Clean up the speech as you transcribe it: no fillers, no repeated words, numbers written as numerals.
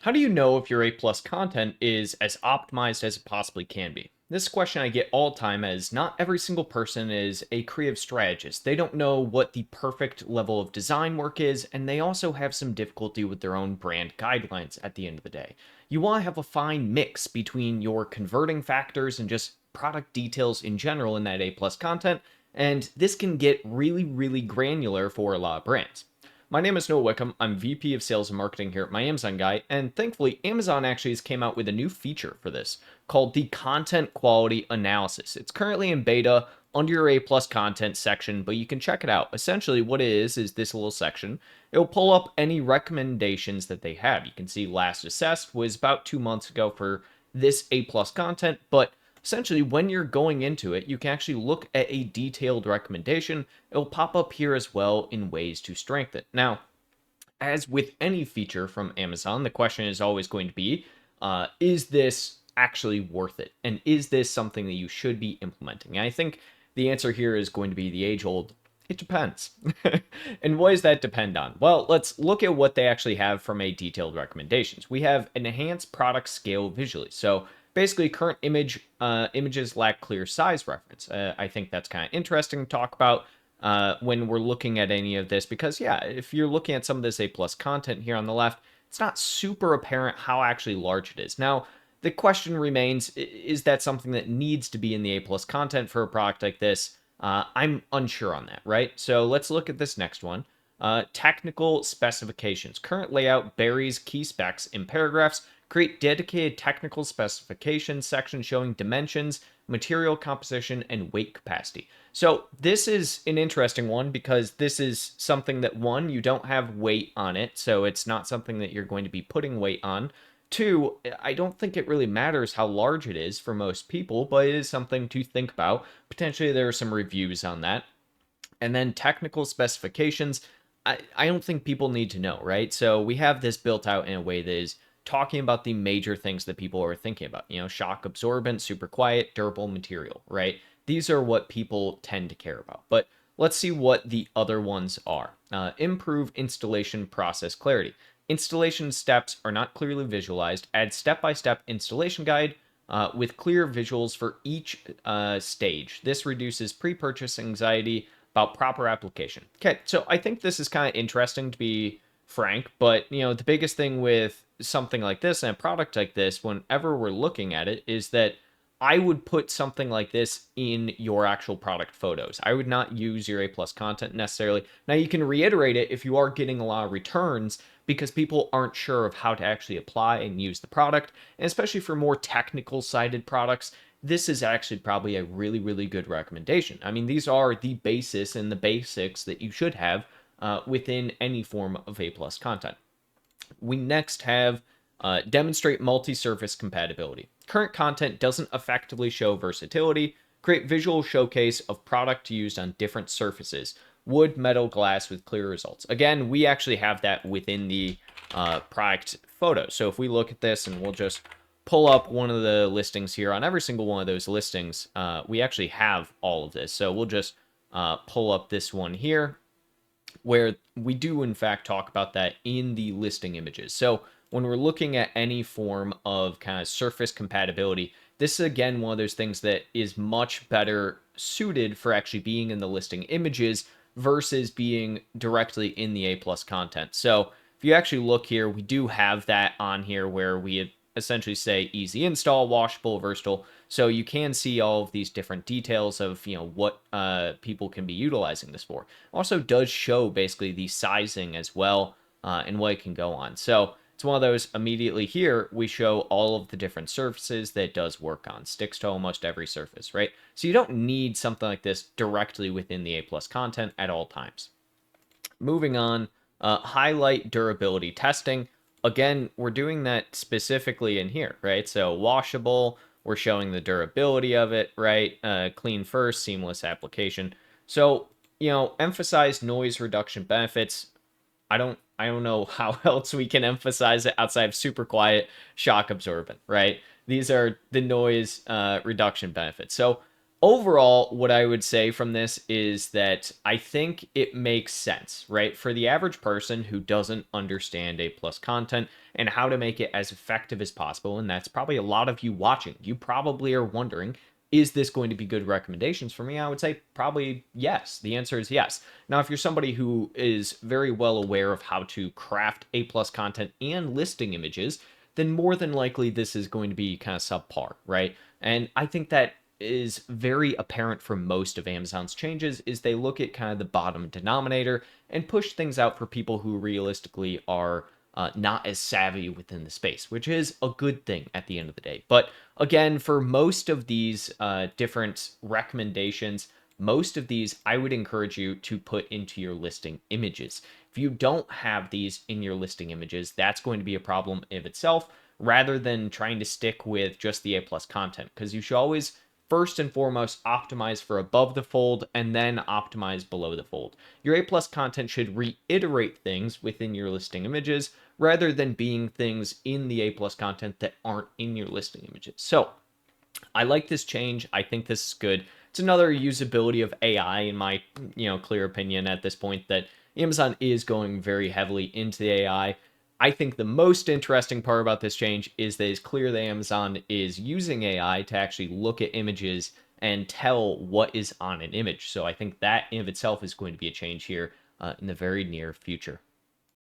How do you know if your A plus content is as optimized as it possibly can be? This question I get all the time as not every single person is a creative strategist. They don't know what the perfect level of design work is, and they also have some difficulty with their own brand guidelines at the end of the day. You want to have a fine mix between your converting factors and just product details in general in that A plus content, and this can get really, really granular for a lot of brands. My name is Noah Wickham. I'm VP of Sales and Marketing here at My Amazon Guy, and thankfully, Amazon actually has came out with a new feature for this called the Content Quality Analysis. It's currently in beta under your A plus content section, but you can check it out. Essentially, what it is this little section. It'll pull up any recommendations that they have. You can see last assessed was about 2 months ago for this A plus content, but essentially, when you're going into it, you can actually look at a detailed recommendation. It'll pop up here as well in ways to strengthen. Now, as with any feature from Amazon, the question is always going to be, is this actually worth it? And is this something that you should be implementing? And I think the answer here is going to be the age old, it depends. And what does that depend on? Well, let's look at what they actually have from a detailed recommendations. We have enhanced product scale visually. So basically, current images lack clear size reference. I think that's kind of interesting to talk about when we're looking at any of this, because yeah, if you're looking at some of this A plus content here on the left, it's not super apparent how actually large it is. Now, the question remains, is that something that needs to be in the A plus content for a product like this? I'm unsure on that, right? So let's look at this next one. Technical specifications. Current layout buries key specs in paragraphs. Create dedicated technical specifications section showing dimensions, material composition, and weight capacity. So this is an interesting one because this is something that, one, you don't have weight on it, so it's not something that you're going to be putting weight on. Two, I don't think it really matters how large it is for most people, but it is something to think about. Potentially there are some reviews on that. And then technical specifications, I don't think people need to know, right? So we have this built out in a way that is talking about the major things that people are thinking about. Shock absorbent, super quiet, durable material, right? These are what people tend to care about. But let's see what the other ones are. Improve installation process clarity. Installation steps are not clearly visualized. Add step-by-step installation guide with clear visuals for each stage. This reduces pre-purchase anxiety about proper application. Okay, so I think this is kind of interesting, to be frank, but the biggest thing with something like this and a product like this, whenever we're looking at it, is that I would put something like this in your actual product photos. I would not use your A plus content necessarily. Now, you can reiterate it if you are getting a lot of returns because people aren't sure of how to actually apply and use the product. And especially for more technical sided products, this is actually probably a really, really good recommendation. I mean, these are the basis and the basics that you should have within any form of A plus content. We next have demonstrate multi-surface compatibility. Current content doesn't effectively show versatility. Create visual showcase of product used on different surfaces. Wood, metal, glass with clear results. Again, we actually have that within the product photo. So if we look at this and we'll just pull up one of the listings here, on every single one of those listings, we actually have all of this. So we'll just pull up this one here, where we do in fact talk about that in the listing images. So when we're looking at any form of kind of surface compatibility, this is again one of those things that is much better suited for actually being in the listing images versus being directly in the A plus content. So if you actually look here, we do have that on here where we essentially say easy install, washable, versatile. So you can see all of these different details of what people can be utilizing this for. Also does show basically the sizing as well and what it can go on. So it's one of those, immediately here we show all of the different surfaces that it does work on. Sticks to almost every surface, right? So you don't need something like this directly within the A plus content at all times. Moving on, highlight durability testing. Again, we're doing that specifically in here, right? So washable, we're showing the durability of it, right? Clean first, seamless application. So, emphasize noise reduction benefits. I don't know how else we can emphasize it outside of super quiet, shock absorbent, right? These are the noise reduction benefits. So overall, what I would say from this is that I think it makes sense, right? For the average person who doesn't understand A plus content, and how to make it as effective as possible. And that's probably a lot of you watching. You probably are wondering, is this going to be good recommendations for me? I would say probably yes. The answer is yes. Now, if you're somebody who is very well aware of how to craft A plus content and listing images, then more than likely this is going to be kind of subpar, right? And I think that is very apparent from most of Amazon's changes is they look at kind of the bottom denominator and push things out for people who realistically are not as savvy within the space, which is a good thing at the end of the day. But again, for most of these different recommendations, most of these I would encourage you to put into your listing images. If you don't have these in your listing images, that's going to be a problem of itself rather than trying to stick with just the A plus content, because you should always first and foremost optimize for above the fold and then optimize below the fold. Your A plus content should reiterate things within your listing images rather than being things in the A plus content that aren't in your listing images. So I like this change. I think this is good. It's another usability of AI in my, clear opinion at this point that Amazon is going very heavily into the AI. I think the most interesting part about this change is that it's clear that Amazon is using AI to actually look at images and tell what is on an image. So I think that in of itself is going to be a change here in the very near future.